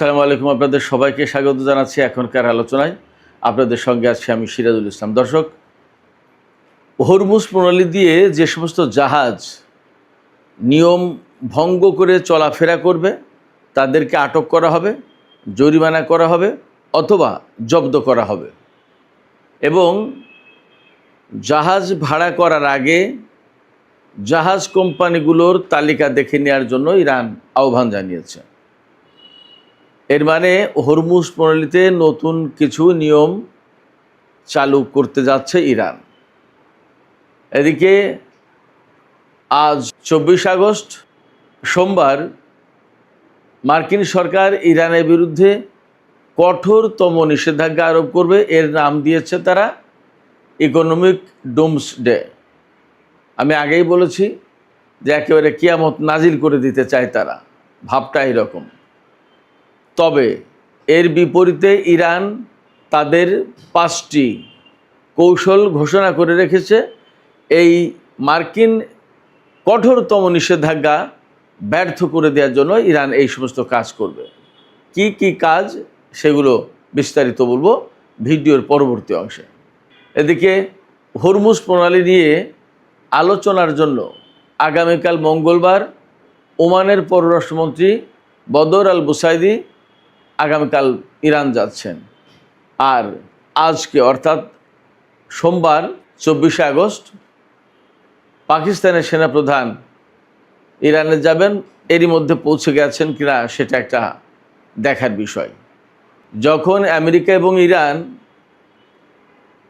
আসসালামু আলাইকুম। আপনাদের সবাইকে স্বাগত জানাচ্ছি এখনকার আলোচনায়। আপনাদের সঙ্গে আছি আমি সিরাজুল ইসলাম। দর্শক, হরমুজ প্রণালী দিয়ে যে সমস্ত জাহাজ নিয়ম ভঙ্গ করে চলাফেরা করবে তাদেরকে আটক করা হবে, জরিমানা করা হবে অথবা জব্দ করা হবে। এবং জাহাজ ভাড়া করার আগে জাহাজ কোম্পানিগুলোর তালিকা দেখে নেওয়ার জন্য ইরান আহ্বান জানিয়েছে। এর মানে হরমুজ প্রণালীতে নতুন কিছু নিয়ম চালু করতে যাচ্ছে ইরান। এদিকে আজ 24 আগস্ট সোমবার মার্কিন সরকার ইরানের বিরুদ্ধে কঠোরতম নিষেধাজ্ঞা আরোপ করবে। এর নাম দিয়েছে তারা ইকোনমিক ডুমসডে। আমি আগেই বলেছি যে একেবারে কিয়ামত নাজিল করে দিতে চায় তারা, ভাবটা এরকম। তবে এর বিপরীতে ইরান তাদের 5টি কৌশল ঘোষণা করে রেখেছে এই মার্কিন কঠোরতম নিষেধাজ্ঞা ব্যর্থ করে দেওয়ার জন্য ইরান এই সমস্ত কাজ করবে। কি কি কাজ সেগুলো বিস্তারিত বলবো ভিডিওর পরবর্তী অংশে। এদিকে হরমুজ প্রণালী নিয়ে আলোচনার জন্য আগামীকাল মঙ্গলবার ওমানের পররাষ্ট্রমন্ত্রী বদর আল বুসাইদি আগামীকাল ইরান যাচ্ছেন। আর আজকে অর্থাৎ সোমবার 24 আগস্ট পাকিস্তানের সেনাপ্রধান ইরানে যাবেন। এরই মধ্যে পৌঁছে গেছেন কিনা সেটা একটা দেখার বিষয়। যখন আমেরিকা এবং ইরান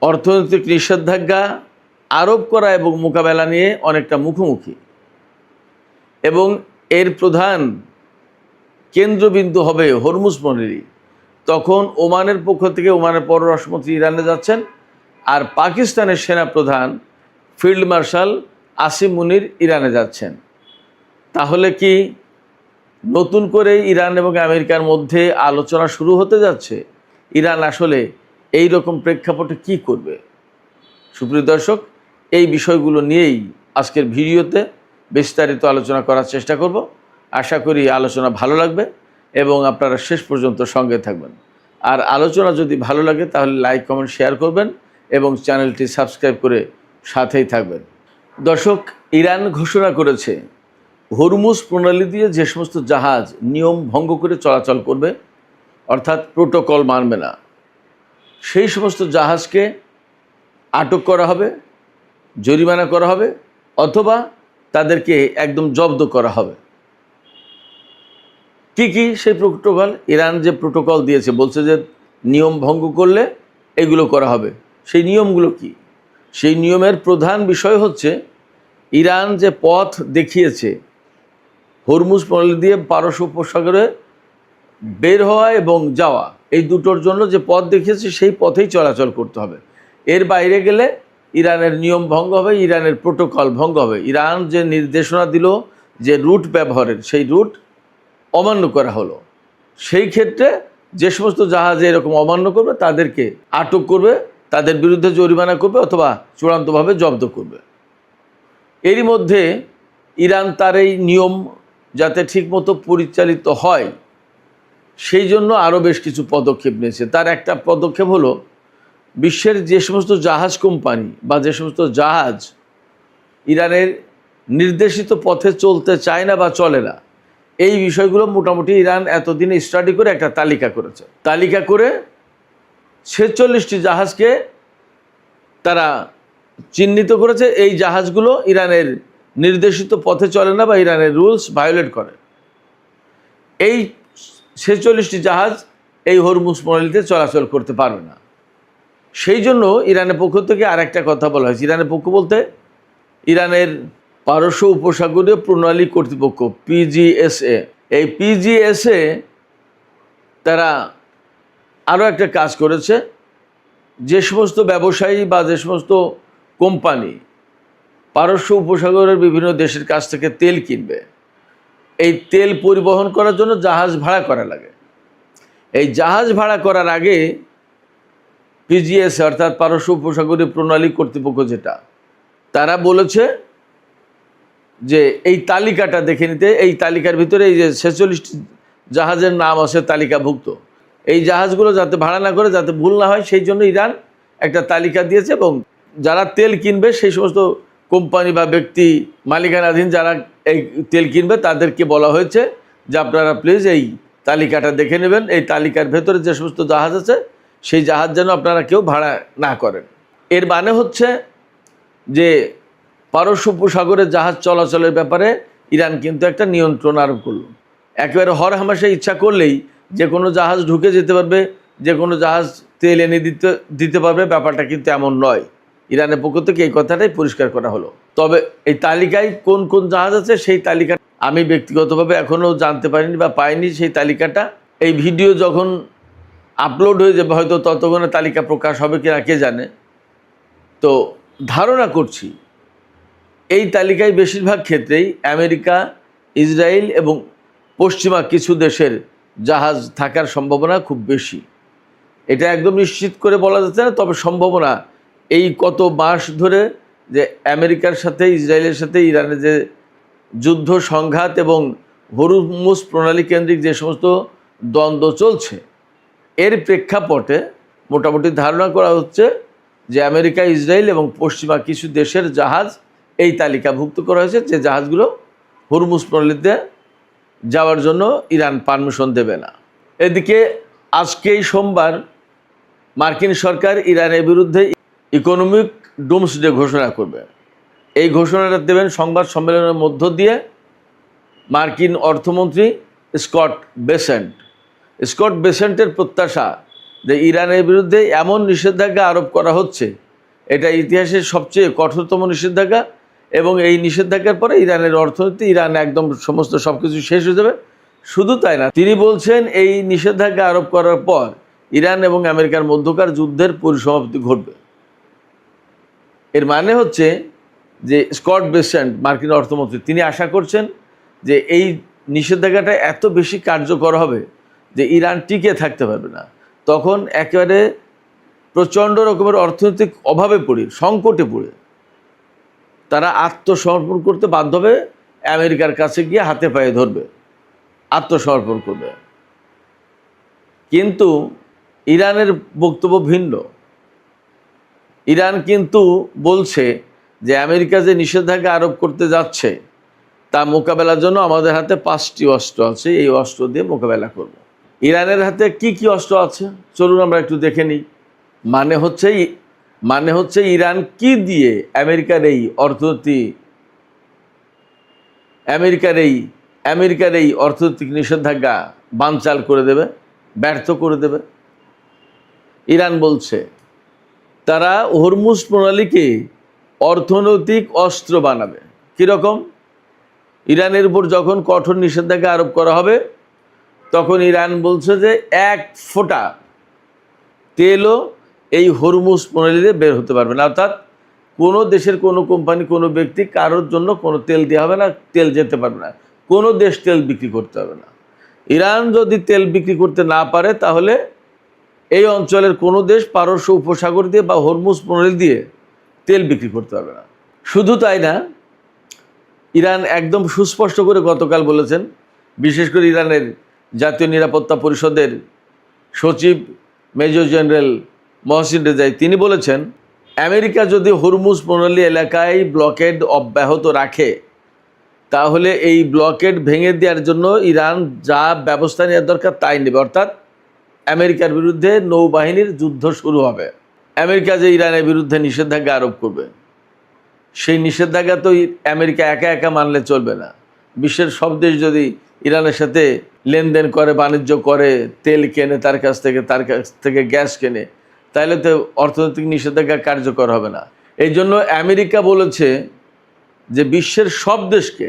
অর্থনৈতিক নিষেধাজ্ঞা আরোপ করা এবং মোকাবেলা নিয়ে অনেকটা মুখোমুখি এবং এর প্রধান কেন্দ্রবিন্দু হবে হরমুজ প্রণালী, তখন ওমানের পক্ষ থেকে ওমানের পররাষ্ট্রমন্ত্রী ইরানে যাচ্ছেন। আর পাকিস্তানের সেনাপ্রধান ফিল্ড মার্শাল আসিম মুনির ইরানে যাচ্ছেন। তাহলে কি নতুন করে ইরান এবং আমেরিকার মধ্যে আলোচনা শুরু হতে যাচ্ছে? ইরান আসলে এই রকম প্রেক্ষাপটে কি করবে? সুপ্রিয় দর্শক, এই বিষয়গুলো নিয়েই আজকের ভিডিওতে বিস্তারিত আলোচনা করার চেষ্টা করব। আশা করি আলোচনা ভালো লাগবে এবং আপনারা শেষ পর্যন্ত সঙ্গে থাকবেন। আর আলোচনা যদি ভালো লাগে তাহলে লাইক, কমেন্ট, শেয়ার করবেন এবং চ্যানেলটি সাবস্ক্রাইব করে সাথেই থাকবেন। দর্শক, ইরান ঘোষণা করেছে হরমুজ প্রণালী দিয়ে যে সমস্ত জাহাজ নিয়ম ভঙ্গ করে চলাচল করবে অর্থাৎ প্রোটোকল মানবে না, সেই সমস্ত জাহাজকে আটক করা হবে, জরিমানা করা হবে অথবা তাদেরকে একদম জব্দ করা হবে। কি কি সেই প্রোটোকল? ইরান যে প্রোটোকল দিয়েছে, বলছে যে নিয়ম ভঙ্গ করলে এগুলো করা হবে। সেই নিয়মগুলো কি? সেই নিয়মের প্রধান বিষয় হচ্ছে ইরান যে পথ দেখিয়েছে হরমুজ প্রণালী দিয়ে পারস্য উপসাগরে বের হওয়া এবং যাওয়া, এই দুটোর জন্য যে পথ দেখিয়েছে সেই পথেই চলাচল করতে হবে। এর বাইরে গেলে ইরানের নিয়ম ভঙ্গ হবে, ইরানের প্রোটোকল ভঙ্গ হবে। ইরান যে নির্দেশনা দিল যে রুট ব্যবহারের, সেই রুট অমান্য করা হলো। সেই ক্ষেত্রে যে সমস্ত জাহাজে এরকম অমান্য করবে তাদেরকে আটক করবে, তাদের বিরুদ্ধে জরিমানা করবে অথবা চূড়ান্তভাবে জব্দ করবে। এরই মধ্যে ইরান তার এই নিয়ম যাতে ঠিকমতো পরিচালিত হয় সেই জন্য আরও বেশ কিছু পদক্ষেপ নিয়েছে। তার একটা পদক্ষেপ হলো বিশ্বের যে সমস্ত জাহাজ কোম্পানি বা যে সমস্ত জাহাজ ইরানের নির্দেশিত পথে চলতে চায় না বা চলে না, এই বিষয়গুলো মোটামুটি ইরান এতদিনে স্টাডি করে একটা তালিকা করেছে। তালিকা করে 46টি জাহাজকে তারা চিহ্নিত করেছে। এই জাহাজগুলো ইরানের নির্দেশিত পথে চলে না বা ইরানের রুলস ভায়োলেট করে। এই 46টি জাহাজ এই হরমুজ প্রণালীতে চলাচল করতে পারবে না। সেই জন্য ইরানের পক্ষ থেকে আরেকটা কথা বলা হয়েছে। ইরানের পক্ষ বলতে ইরানের পারস্য উপসাগরীয় প্রণালী কর্তৃপক্ষ PGSA। এই PGSA তারা আরও একটা কাজ করেছে। যে সমস্ত ব্যবসায়ী বা যে সমস্ত কোম্পানি পারস্য উপসাগরের বিভিন্ন দেশের কাছ থেকে তেল কিনবে, এই তেল পরিবহন করার জন্য জাহাজ ভাড়া করা লাগে। এই জাহাজ ভাড়া করার আগে PGSA অর্থাৎ পারস্য উপসাগরীয় প্রণালী কর্তৃপক্ষ যেটা, তারা বলেছে যে এই তালিকাটা দেখে নিতে। এই তালিকার ভিতরে এই যে 46টি জাহাজের নাম আছে তালিকাভুক্ত। এই জাহাজগুলো যাতে ভাড়া না করে, যাতে ভুল না হয়, সেই জন্য ইরান একটা তালিকা দিয়েছে এবং যারা তেল কিনবে সেই সমস্ত কোম্পানি বা ব্যক্তি মালিকানাধীন যারা এই তেল কিনবে তাদেরকে বলা হয়েছে যে আপনারা প্লিজ এই তালিকাটা দেখে নেবেন। এই তালিকার ভেতরে যে সমস্ত জাহাজ আছে সেই জাহাজ যেন আপনারা কেউ ভাড়া না করেন। এর মানে হচ্ছে যে পারস্য উপসাগরের জাহাজ চলাচলের ব্যাপারে ইরান কিন্তু একটা নিয়ন্ত্রণ আরোপ করলো। একেবারে হর হামেশা ইচ্ছা করলেই যে কোনো জাহাজ ঢুকে যেতে পারবে, যে কোনো জাহাজ তেল এনে দিতে পারবে, ব্যাপারটা কিন্তু এমন নয়। ইরানের পক্ষ থেকে এই কথাটাই পরিষ্কার করা হলো। তবে এই তালিকায় কোন কোন জাহাজ আছে সেই তালিকা আমি ব্যক্তিগতভাবে এখনও জানতে পারিনি বা পাইনি। সেই তালিকাটা এই ভিডিও যখন আপলোড হয়ে যাবে হয়তো ততক্ষণে তালিকা প্রকাশ হবে কিনা কে জানে। তো ধারণা করছি এই তালিকায় বেশিরভাগ ক্ষেত্রেই আমেরিকা, ইসরায়েল এবং পশ্চিমা কিছু দেশের জাহাজ থাকার সম্ভাবনা খুব বেশি। এটা একদম নিশ্চিত করে বলা যাচ্ছে না, তবে সম্ভাবনা এই কত মাস ধরে যে আমেরিকার সাথে ইসরায়েলের সাথে ইরানের যে যুদ্ধ সংঘাত এবং হরমুজ প্রণালী কেন্দ্রিক যে সমস্ত দ্বন্দ্ব চলছে, এর প্রেক্ষাপটে মোটামুটি ধারণা করা হচ্ছে যে আমেরিকা, ইসরায়েল এবং পশ্চিমা কিছু দেশের জাহাজ এই তালিকাভুক্ত করা হয়েছে, যে জাহাজগুলো হরমুজ প্রণালীতে যাওয়ার জন্য ইরান পারমিশন দেবে না। এদিকে আজকেই সোমবার মার্কিন সরকার ইরানের বিরুদ্ধে ইকোনমিক ডুমসডে ঘোষণা করবে। এই ঘোষণাটা দেবেন সংবাদ সম্মেলনের মধ্য দিয়ে মার্কিন অর্থমন্ত্রী স্কট বেসেন্ট। স্কট বেসেন্টের প্রত্যাশা যে ইরানের বিরুদ্ধে এমন নিষেধাজ্ঞা আরোপ করা হচ্ছে, এটা ইতিহাসের সবচেয়ে কঠোরতম নিষেধাজ্ঞা এবং এই নিষেধাজ্ঞার পরে ইরানের অর্থনীতি, ইরান একদম সমস্ত সব কিছু শেষ হয়ে যাবে। শুধু তাই না, তিনি বলছেন এই নিষেধাজ্ঞা আরোপ করার পর ইরান এবং আমেরিকার মধ্যকার যুদ্ধের পরিসমাপ্তি ঘটবে। এর মানে হচ্ছে যে স্কট বেসেন্ট মার্কিন অর্থমন্ত্রী তিনি আশা করছেন যে এই নিষেধাজ্ঞাটা এত বেশি কার্যকর হবে যে ইরান টিকে থাকতে পারবে না। তখন একেবারে প্রচণ্ড রকমের অর্থনৈতিক অভাবে পড়ে, সংকটে পড়ে তারা আত্মসমর্পণ করতে বাধ্য হবে, আমেরিকার কাছে গিয়ে হাতে পায়ে ধরবে, আত্মসমর্পণ করবে। কিন্তু ইরানের বক্তব্য ভিন্ন। ইরান কিন্তু বলছে যে আমেরিকা যে নিষেধাজ্ঞা আরোপ করতে যাচ্ছে তা মোকাবেলার জন্য আমাদের হাতে 5টি অস্ত্র আছে, এই অস্ত্র দিয়ে মোকাবেলা করব। ইরানের হাতে কি কি অস্ত্র আছে চলুন আমরা একটু দেখে নিই। মানে হচ্ছে ইরান কি দিয়ে আমেরিকার এই অর্থনৈতিক নিষেধাজ্ঞা বানচাল করে দেবে, ব্যর্থ করে দেবে। ইরান বলছে তারা হরমুজ প্রণালীকে অর্থনৈতিক অস্ত্র বানাবে। কীরকম? ইরানের উপর যখন কঠোর নিষেধাজ্ঞা আরোপ করা হবে তখন ইরান বলছে যে 1 ফোঁটা তেলও এই হরমুজ প্রণালীতে বের হতে পারবে না। অর্থাৎ কোনো দেশের কোনো কোম্পানি, কোনো ব্যক্তি কারোর জন্য কোনো তেল দেওয়া হবে না, তেল যেতে পারবে না, কোনো দেশ তেল বিক্রি করতে হবে না। ইরান যদি তেল বিক্রি করতে না পারে তাহলে এই অঞ্চলের কোনো দেশ পারস্য উপসাগর দিয়ে বা হরমুজ প্রণালী দিয়ে তেল বিক্রি করতে পারবে না। শুধু তাই না, ইরান একদম সুস্পষ্ট করে গতকাল বলেছেন, বিশেষ করে ইরানের জাতীয় নিরাপত্তা পরিষদের সচিব মেজর জেনারেল মহসিন রেজাই তিনি বলেছেন আমেরিকা যদি হরমুজ প্রণালী এলাকায় ব্লকেড অব্যাহত রাখে তাহলে এই ব্লকেড ভেঙে দেওয়ার জন্য ইরান যা ব্যবস্থা নেওয়ার দরকার তাই নেবে। অর্থাৎ আমেরিকার বিরুদ্ধে নৌবাহিনীর যুদ্ধ শুরু হবে। আমেরিকা যে ইরানের বিরুদ্ধে নিষেধাজ্ঞা আরোপ করবে, সেই নিষেধাজ্ঞা তো আমেরিকা একা একা মানলে চলবে না। বিশ্বের সব দেশ যদি ইরানের সাথে লেনদেন করে, বাণিজ্য করে, তেল কেনে তার কাছ থেকে গ্যাস কেনে, তাহলে তো অর্থনৈতিক নিষেধাজ্ঞা কার্যকর হবে না। এই জন্য আমেরিকা বলেছে যে বিশ্বের সব দেশকে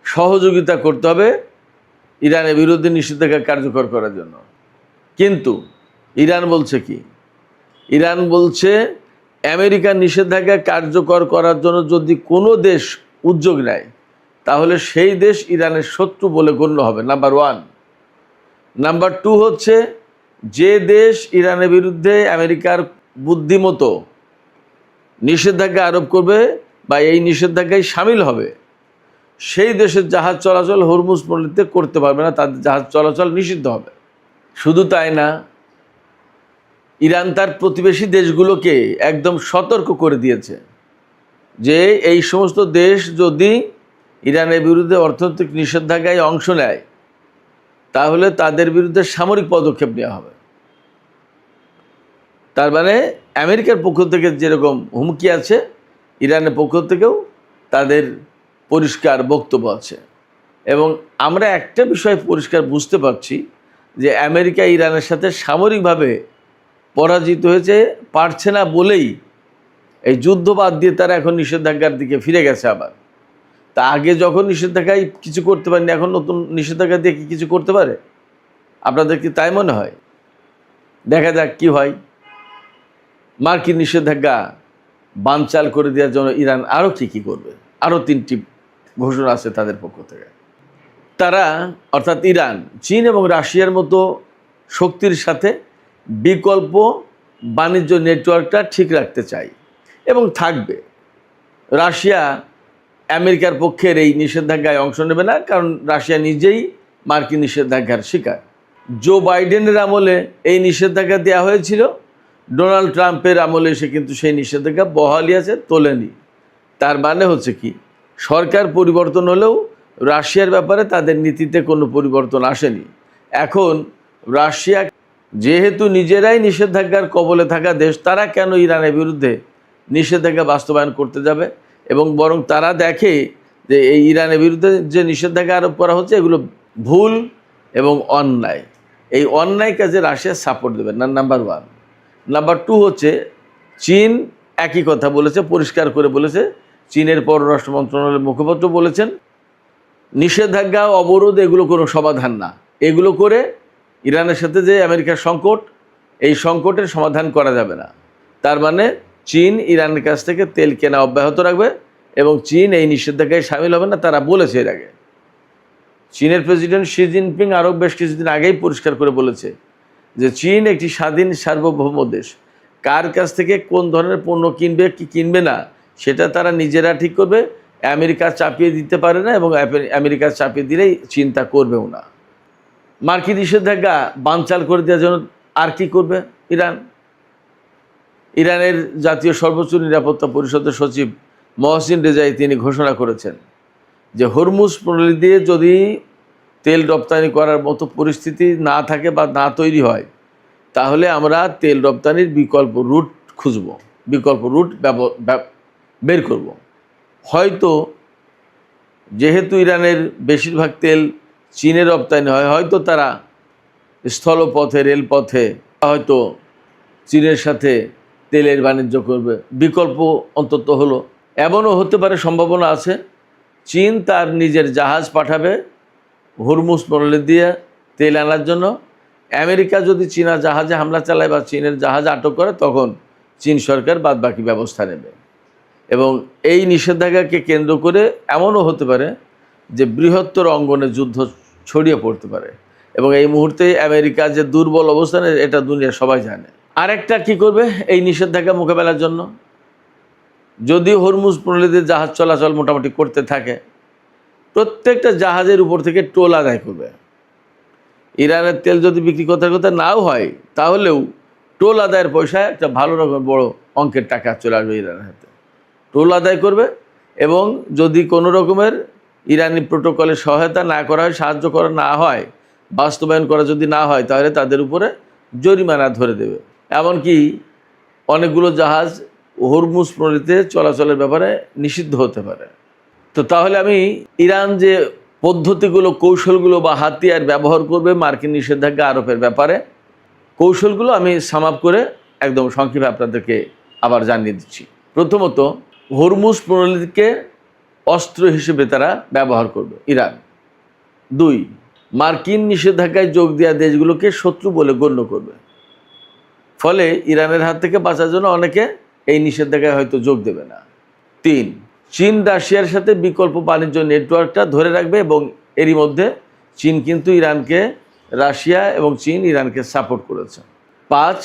সহযোগিতা করতে হবে ইরানের বিরুদ্ধে নিষেধাজ্ঞা কার্যকর করার জন্য। কিন্তু ইরান বলছে কি? ইরান বলছে আমেরিকার নিষেধাজ্ঞা কার্যকর করার জন্য যদি কোনো দেশ উদ্যোগ নেয় তাহলে সেই দেশ ইরানের শত্রু বলে গণ্য হবে, নাম্বার 1। নাম্বার 2 হচ্ছে যে দেশ ইরানের বিরুদ্ধে আমেরিকার বুদ্ধিমতো নিষেধাজ্ঞা আরোপ করবে বা এই নিষেধাজ্ঞায় সামিল হবে সেই দেশের জাহাজ চলাচল হরমুজ প্রণালীতে করতে পারবে না, তাদের জাহাজ চলাচল নিষিদ্ধ হবে। শুধু তাই না, ইরান তার প্রতিবেশী দেশগুলোকে একদম সতর্ক করে দিয়েছে যে এই সমস্ত দেশ যদি ইরানের বিরুদ্ধে অর্থনৈতিক নিষেধাজ্ঞায় অংশ নেয় তাহলে তাদের বিরুদ্ধে সামরিক পদক্ষেপ নেওয়া হবে। তার মানে আমেরিকার পক্ষ থেকে যেরকম হুমকি আছে, ইরানের পক্ষ থেকেও তাদের পরিষ্কার বক্তব্য আছে। এবং আমরা একটা বিষয় পরিষ্কার বুঝতে পারছি যে আমেরিকা ইরানের সাথে সামরিকভাবে পরাজিত হয়েছে, পারছে না বলেই এই যুদ্ধ বাদ দিয়ে তারা এখন নিষেধাজ্ঞার দিকে ফিরে গেছে। আবার তা আগে যখন নিষেধাজ্ঞায় কিছু করতে পারেনি, এখন নতুন নিষেধাজ্ঞা দিয়ে কি কিছু করতে পারে? আপনাদের কি তাই মনে হয়? দেখা যাক কি হয়। মার্কিন নিষেধাজ্ঞা বানচাল করে দেওয়ার জন্য ইরান আরও কী করবে, আরও 3টি ঘোষণা আছে তাদের পক্ষ থেকে। তারা অর্থাৎ ইরান চীন এবং রাশিয়ার মতো শক্তির সাথে বিকল্প বাণিজ্য নেটওয়ার্কটা ঠিক রাখতে চায় এবং থাকবে। রাশিয়া আমেরিকার পক্ষের এই নিষেধাজ্ঞায় অংশ নেবে না, কারণ রাশিয়া নিজেই মার্কিন নিষেধাজ্ঞার শিকার। জো বাইডেনের আমলে এই নিষেধাজ্ঞা দেওয়া হয়েছিল, ডোনাল্ড ট্রাম্পের আমলে এসে কিন্তু সেই নিষেধাজ্ঞা বহালই আছে, তোলেনি। তার মানে হচ্ছে কি, সরকার পরিবর্তন হলেও রাশিয়ার ব্যাপারে তাদের নীতিতে কোনো পরিবর্তন আসেনি। এখন রাশিয়া যেহেতু নিজেরাই নিষেধাজ্ঞার কবলে থাকা দেশ, তারা কেন ইরানের বিরুদ্ধে নিষেধাজ্ঞা বাস্তবায়ন করতে যাবে? এবং বরং তারা দেখে যে এই ইরানের বিরুদ্ধে যে নিষেধাজ্ঞা আরোপ করা হচ্ছে এগুলো ভুল এবং অন্যায়। এই অন্যায় কাজে রাশিয়া সাপোর্ট দেবে না, নাম্বার 1। নাম্বার 2 হচ্ছে চীন একই কথা বলেছে, পরিষ্কার করে বলেছে। চীনের পররাষ্ট্র মন্ত্রণালয়ের মুখপাত্র বলেছেন, নিষেধাজ্ঞা অবরোধ এগুলো কোনো সমাধান না, এগুলো করে ইরানের সাথে যে আমেরিকার সংকট, এই সংকটের সমাধান করা যাবে না। তার মানে চীন ইরানের কাছ থেকে তেল কেনা অব্যাহত রাখবে এবং চীন এই নিষেধাজ্ঞায় সামিল হবে না, তারা বলেছে এর আগে। চীনের প্রেসিডেন্ট শি জিনপিং আরও বেশ কিছুদিন আগেই পরিষ্কার করে বলেছে যে চীন একটি স্বাধীন সার্বভৌম দেশ, কার কাছ থেকে কোন ধরনের পণ্য কিনবে কি কিনবে না সেটা তারা নিজেরা ঠিক করবে, আমেরিকা চাপিয়ে দিতে পারে না, এবং আমেরিকা চাপিয়ে দিলেই চীন তা করবেও না। মার্কিন নিষেধাজ্ঞা বানচাল করে দেওয়ার জন্য আর কি করবে ইরান? ইরানের জাতীয় সর্বোচ্চ নিরাপত্তা পরিষদের সচিব মহসিন রেজাই তিনি ঘোষণা করেছেন যে হরমুজ প্রণালী দিয়ে যদি তেল রপ্তানি করার মতো পরিস্থিতি না থাকে বা না তৈরি হয়, তাহলে আমরা তেল রপ্তানির বিকল্প রুট খুঁজব, বিকল্প রুট বের করব। হয়তো যেহেতু ইরানের বেশিরভাগ তেল চীনে রপ্তানি হয়, হয়তো তারা স্থলপথে, রেলপথে হয়তো চীনের সাথে তেলের বাণিজ্য করবে, বিকল্প অন্তত হলো। এমনও হতে পারে, সম্ভাবনা আছে, চীন তার নিজের জাহাজ পাঠাবে হরমুজ প্রণালী দিয়ে তেল আনার জন্য। আমেরিকা যদি চীনা জাহাজে হামলা চালায় বা চীনের জাহাজ আটক করে, তখন চীন সরকার বাদবাকি ব্যবস্থা নেবে। এবং এই নিষেধাজ্ঞাকে কেন্দ্র করে এমনও হতে পারে যে বৃহত্তর অঙ্গনে যুদ্ধ ছড়িয়ে পড়তে পারে, এবং এই মুহূর্তে আমেরিকা যে দুর্বল অবস্থানে এটা দুনিয়া সবাই জানে। আরেকটা কি করবে এই নিষেধাজ্ঞা মোকাবেলার জন্য? যদি হরমুজ প্রণালীতে জাহাজ চলাচল মোটামুটি করতে থাকে, প্রত্যেকটা জাহাজের উপর থেকে টোল আদায় করবে। ইরানের তেল যদি বিক্রি করতে কথা নাও হয়, তাহলেও টোল আদায়ের পয়সায় একটা ভালো রকম বড় অঙ্কের টাকা চলে আসবে ইরানের হাতে। টোল আদায় করবে, এবং যদি কোনো রকমের ইরানি প্রোটোকলের সহায়তা না করা হয়, সাহায্য করা না হয়, বাস্তবায়ন করা যদি না হয়, তাহলে তাদের উপরে জরিমানা ধরে দেবে। এমনকি অনেকগুলো জাহাজ হরমুজ প্রণালীতে চলাচলের ব্যাপারে নিষিদ্ধ হতে পারে। তো তাহলে আমি ইরান যে পদ্ধতিগুলো, কৌশলগুলো বা হাতিয়ার ব্যবহার করবে মার্কিন নিষেধাজ্ঞা আরোপের ব্যাপারে, কৌশলগুলো আমি সাম আপ করে একদম সংক্ষেপে আপনাদেরকে আবার জানিয়ে দিচ্ছি। প্রথমত, হরমুজ প্রণালীকে অস্ত্র হিসেবে তারা ব্যবহার করবে ইরান। 2, মার্কিন নিষেধাজ্ঞায় যোগ দেওয়া দেশগুলোকে শত্রু বলে গণ্য করবে। ফলে ইরানের হাত থেকে বাঁচার জন্য অনেকে এই নিষেধাজ্ঞায় হয়তো যোগ দেবে না। 3, চীন রাশিয়ার সাথে বিকল্প বাণিজ্য নেটওয়ার্কটা ধরে রাখবে, এবং এরই মধ্যে চীন কিন্তু ইরানকে, রাশিয়া এবং চীন ইরানকে সাপোর্ট করেছে। 5,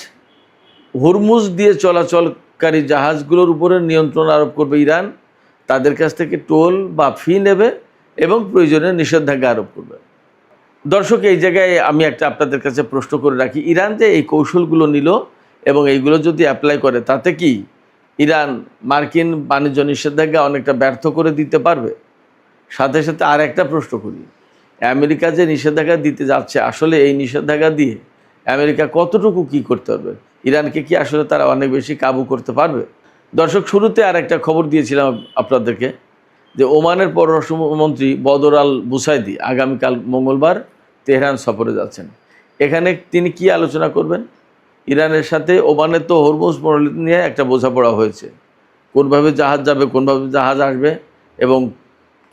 হরমুজ দিয়ে চলাচলকারী জাহাজগুলোর উপরে নিয়ন্ত্রণ আরোপ করবে ইরান, তাদের কাছ থেকে টোল বা ফি নেবে এবং প্রয়োজনে নিষেধাজ্ঞা আরোপ করবে। দর্শক, এই জায়গায় আমি একটা আপনাদের কাছে প্রশ্ন করে রাখি, ইরান যে এই কৌশলগুলো নিল এবং এইগুলো যদি অ্যাপ্লাই করে, তাতে কি ইরান মার্কিন বাণিজ্য নিষেধাজ্ঞা অনেকটা ব্যর্থ করে দিতে পারবে? সাথে সাথে আর একটা প্রশ্ন করি, আমেরিকা যে নিষেধাজ্ঞা দিতে যাচ্ছে, আসলে এই নিষেধাজ্ঞা দিয়ে আমেরিকা কতটুকু কি করতে পারবে? ইরানকে কি আসলে তারা অনেক বেশি কাবু করতে পারবে? দর্শক, শুরুতে আর একটা খবর দিয়েছিলাম আপনাদেরকে যে ওমানের পররাষ্ট্রমন্ত্রী বদর আল বুসাইদি আগামীকাল মঙ্গলবার তেহরান সফরে যাচ্ছেন। এখানে তিনি কি আলোচনা করবেন? ইরানের সাথে ওমানের তো হরমুজ প্রণালী নিয়ে একটা বোঝাপড়া হয়েছে, কোনভাবে জাহাজ যাবে, কোনভাবে জাহাজ আসবে এবং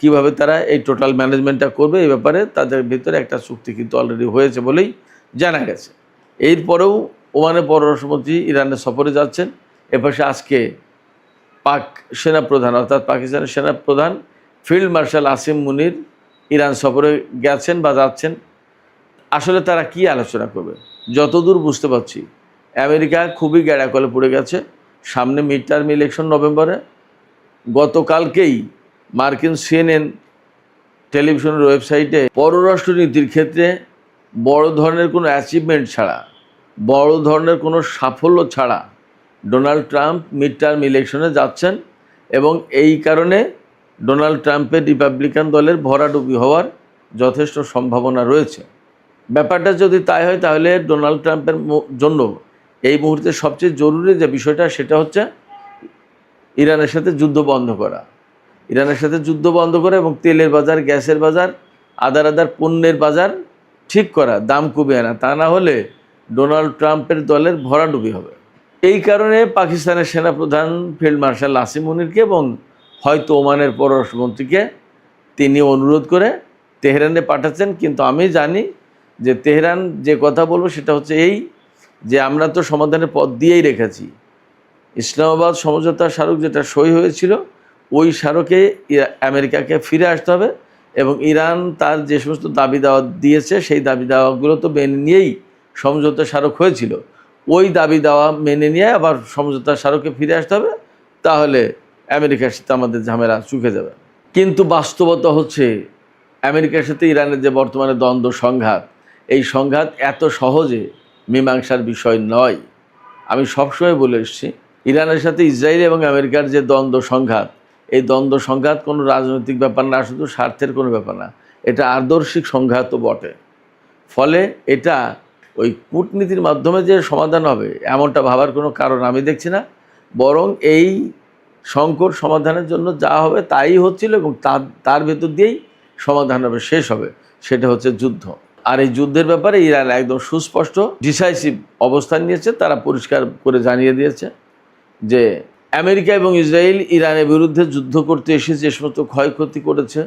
কিভাবে তারা এই টোটাল ম্যানেজমেন্টটা করবে, এই ব্যাপারে তাদের ভিতরে একটা চুক্তি কিন্তু অলরেডি হয়েছে বলেই জানা গেছে। এরপরেও ওমানের পররাষ্ট্রমন্ত্রী ইরানের সফরে যাচ্ছেন। এপাশে আজকে পাক সেনাপ্রধান অর্থাৎ পাকিস্তানের সেনাপ্রধান ফিল্ড মার্শাল আসিম মুনির ইরান সফরে গেছেন বা যাচ্ছেন। আসলে তারা কি আলোচনা করবে? যতদূর বুঝতে পারছি, আমেরিকা খুবই গ্যাড়াকলে পড়ে গেছে। সামনে মিড টার্ম ইলেকশন নভেম্বরে। গতকালকেই মার্কিন CNN টেলিভিশনের ওয়েবসাইটে পররাষ্ট্রনীতির ক্ষেত্রে বড় ধরনের কোনো অ্যাচিভমেন্ট ছাড়া, বড় ধরনের কোনো সাফল্য ছাড়া ডোনাল্ড ট্রাম্প মিড টার্ম ইলেকশনে যাচ্ছেন এবং এই কারণে ডোনাল্ড ট্রাম্পের রিপাবলিকান দলের ভরাডুবি হওয়ার যথেষ্ট সম্ভাবনা রয়েছে। ব্যাপারটা যদি তাই হয়, তাহলে ডোনাল্ড ট্রাম্পের জন্য এই মুহূর্তে সবচেয়ে জরুরি যে বিষয়টা, সেটা হচ্ছে ইরানের সাথে যুদ্ধ বন্ধ করা। ইরানের সাথে যুদ্ধ বন্ধ করা এবং তেলের বাজার, গ্যাসের বাজার, আদার পণ্যের বাজার ঠিক করা, দাম কমিয়ে আনা। তা না হলে ডোনাল্ড ট্রাম্পের দলের ভরাডুবি হবে। এই কারণে পাকিস্তানের সেনাপ্রধান ফিল্ড মার্শাল আসিম মুনিরকে এবং হয়তো ওমানের পররাষ্ট্রমন্ত্রীকে তিনি অনুরোধ করে তেহরানে পাঠাচ্ছেন। কিন্তু আমি জানি যে তেহরান যে কথা বলবো সেটা হচ্ছে এই, যে আমরা তো সমাধানের পথ দিয়েই রেখেছি। ইসলামাবাদ সমঝোতা স্মারক যেটা সই হয়েছিল, ওই স্মারকে আমেরিকাকে ফিরে আসতে হবে এবং ইরান তার যে সমস্ত দাবি দাওয়া দিয়েছে, সেই দাবি দাওয়াগুলো তো মেনে নিয়েই সমঝোতা স্মারক হয়েছিল। ওই দাবি দাওয়া মেনে নিয়ে আবার সমঝোতা স্মারকে ফিরে আসতে হবে, তাহলে আমেরিকার সাথে আমাদের ঝামেলা চুকে যাবে। কিন্তু বাস্তবতা হচ্ছে আমেরিকার সাথে ইরানের যে বর্তমানে দ্বন্দ্ব সংঘাত, এই সংঘাত এত সহজে মীমাংসার বিষয় নয়। আমি সবসময় বলে এসেছি, ইরানের সাথে ইসরায়েল এবং আমেরিকার যে দ্বন্দ্ব সংঘাত, এই দ্বন্দ্ব সংঘাত কোনো রাজনৈতিক ব্যাপার না, শুধু স্বার্থের কোনো ব্যাপার না, এটা আদর্শিক সংঘাতও বটে। ফলে এটা ওই কূটনীতির মাধ্যমে যে সমাধান হবে এমনটা ভাবার কোনো কারণ আমি দেখছি না। বরং এই সংকট সমাধানের জন্য যা হবে তাই হচ্ছিল এবং তার ভেতর দিয়েই সমাধান হবে, শেষ হবে, সেটা হচ্ছে যুদ্ধ। আর এই যুদ্ধের ব্যাপারে ইরান একদম সুস্পষ্ট ডিসাইসিভ অবস্থান নিয়েছে। তারা পরিষ্কার করে জানিয়ে দিয়েছে যে আমেরিকা এবং ইসরায়েল ইরানের বিরুদ্ধে যুদ্ধ করতে এসে যে সমস্ত ক্ষয়ক্ষতি করেছে,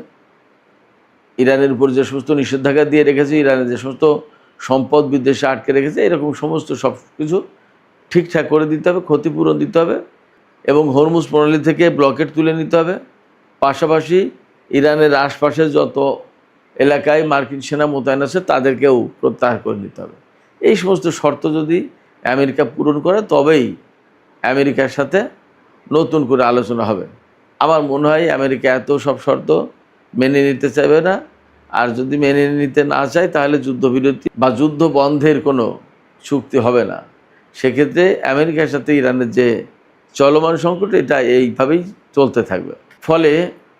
ইরানের উপর যে সমস্ত নিষেধাজ্ঞা দিয়ে রেখেছে, ইরানের যে সমস্ত সম্পদ বিদেশে আটকে রেখেছে, এরকম সমস্ত সব কিছু ঠিকঠাক করে দিতে হবে, ক্ষতিপূরণ দিতে হবে এবং হরমুজ প্রণালী থেকে ব্লকেট তুলে নিতে হবে। পাশাপাশি ইরানের আশপাশের যত এলাকায় মার্কিন সেনা মোতায়েন আছে তাদেরকেও প্রত্যাহার করে নিতে হবে। এই সমস্ত শর্ত যদি আমেরিকা পূরণ করে, তবেই আমেরিকার সাথে নতুন করে আলোচনা হবে। আমার মনে হয় আমেরিকা এত সব শর্ত মেনে নিতে চাইবে না। আর যদি মেনে নিতে না চায়, তাহলে যুদ্ধবিরতি বা যুদ্ধ বন্ধের কোনো চুক্তি হবে না। সেক্ষেত্রে আমেরিকার সাথে ইরানের যে চলমান সংকট, এটা এইভাবেই চলতে থাকবে। ফলে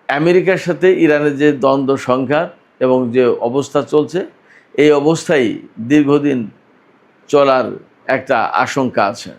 আমেরিকার সাথে ইরানের যে দ্বন্দ্ব সংঘাত এবং যে অবস্থা চলছে, এই অবস্থায় দীর্ঘদিন চলার একটা আশঙ্কা আছে।